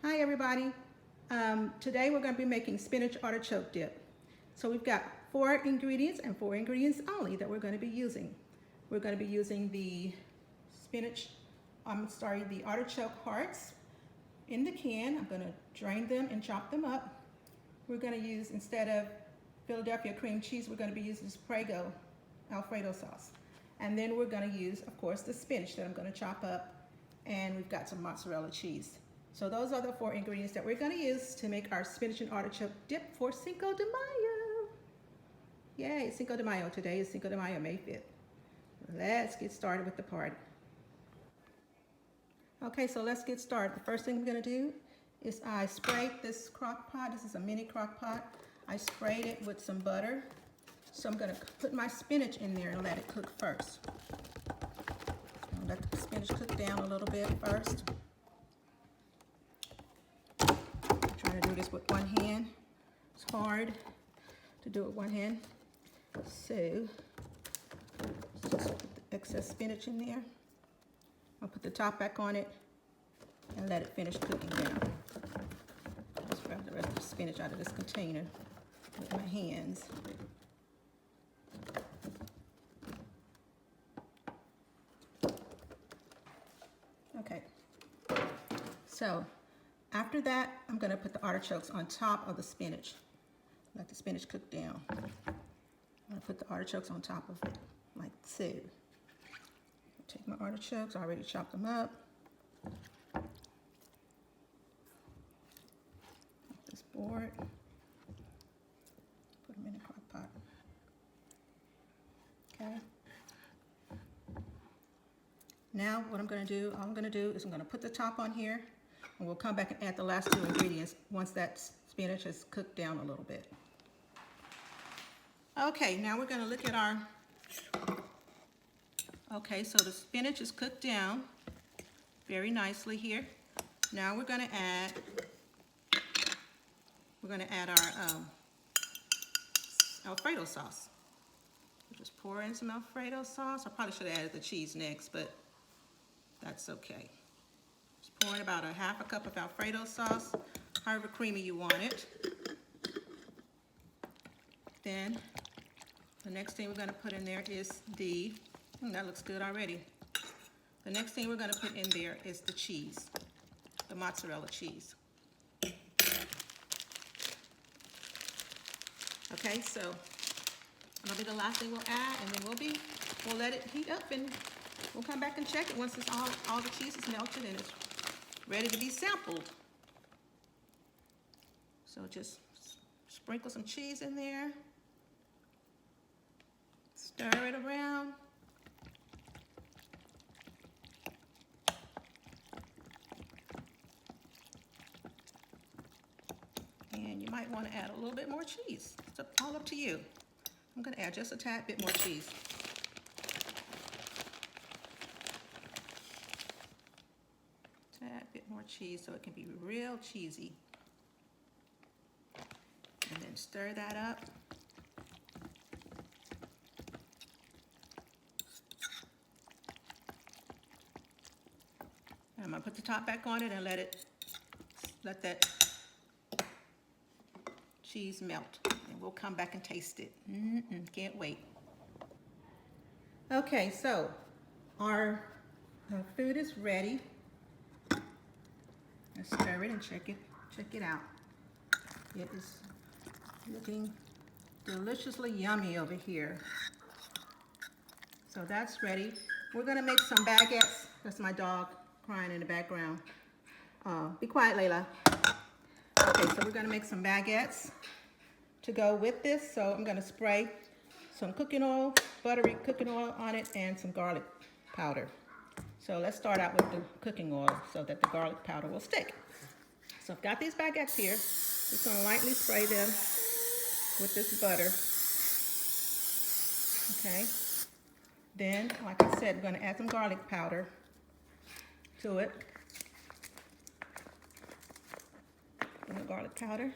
Hi everybody. Today we're going to be making spinach artichoke dip. So we've got 4 ingredients and 4 ingredients only that we're going to be using. We're going to be using the the artichoke hearts in the can. I'm going to drain them and chop them up. We're going to use, instead of Philadelphia cream cheese, we're going to be using this Prego Alfredo sauce. And then we're going to use, of course, the spinach that I'm going to chop up, and we've got some mozzarella cheese. So those are the 4 ingredients that we're going to use to make our spinach and artichoke dip for Cinco de Mayo. Yay, Cinco de Mayo. Today is Cinco de Mayo, May 5th. Let's get started with the party. Okay, so let's get started. The first thing I'm going to do is I sprayed this crock pot. This is a mini crock pot. I sprayed it with some butter. So I'm going to put my spinach in there and let it cook first. I'll let the spinach cook down a little bit first. Trying to do this with one hand. It's hard to do it with one hand. So just put the excess spinach in there. I'll put the top back on it and let it finish cooking down. Just grab the rest of the spinach out of this container with my hands. Okay. So after that, I'm going to put the artichokes on top of the spinach. Let the spinach cook down. I'm going to put the artichokes on top of it, like so. Take my artichokes, I already chopped them up. This board. Put them in the crock pot. Okay. Now what I'm going to do, all I'm going to do is I'm going to put the top on here, and we'll come back and add the last 2 ingredients once that spinach has cooked down a little bit. Okay, now we're going to look at our... Okay, so the spinach is cooked down very nicely here. Now we're going to add our Alfredo sauce. We'll just pour in some Alfredo sauce. I probably should have added the cheese next, but that's okay. Just pour in about a half a cup of Alfredo sauce, however creamy you want it. Then the next thing we're going to put in there is that looks good already. The next thing we're going to put in there is the cheese, the mozzarella cheese. Okay, so that'll be the last thing we'll add, and then we'll let it heat up, and we'll come back and check it once it's all the cheese is melted and it's ready to be sampled. So just sprinkle some cheese in there, stir it around. And you might want to add a little bit more cheese. It's all up to you. I'm going to add just a tad bit more cheese. Tad bit more cheese so it can be real cheesy. And then stir that up. And I'm going to put the top back on it and let that cheese melt, and we'll come back and taste it. Can't wait. Okay, so our food is ready. Let's stir it and check it out. It is looking deliciously yummy over here. So that's ready. We're gonna make some baguettes. That's my dog crying in the background. Be quiet, Layla. Okay, so we're gonna make some baguettes to go with this. So I'm gonna spray some cooking oil, buttery cooking oil on it, and some garlic powder. So let's start out with the cooking oil so that the garlic powder will stick. So I've got these baguettes here. Just gonna lightly spray them with this butter. Okay. Then, like I said, we're gonna add some garlic powder to it. The garlic powder.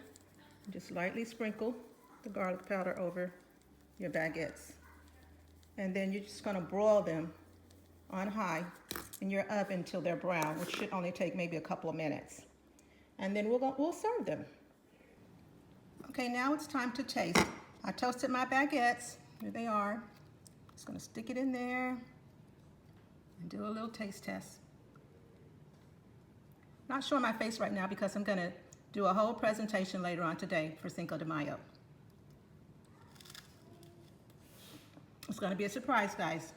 Just lightly sprinkle the garlic powder over your baguettes. And then you're just going to broil them on high in your oven until they're brown, which should only take maybe a couple of minutes. and then we'll serve them. Okay, now it's time to taste. I toasted my baguettes. Here they are. Just gonna stick it in there and do a little taste test. Not showing my face right now because I'm gonna do a whole presentation later on today for Cinco de Mayo. It's gonna be a surprise, guys.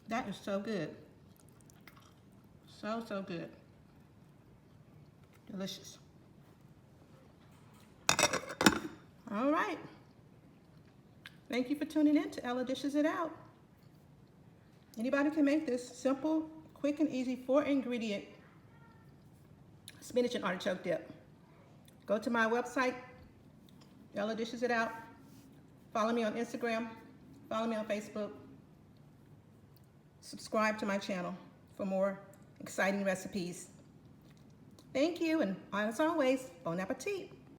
That is so good. So, so good. Delicious. All right. Thank you for tuning in to Ella Dishes It Out. Anybody can make this simple, quick, and easy 4-ingredient spinach and artichoke dip. Go to my website, Ella Dishes It Out. Follow me on Instagram. Follow me on Facebook. Subscribe to my channel for more exciting recipes. Thank you, and as always, bon appetit.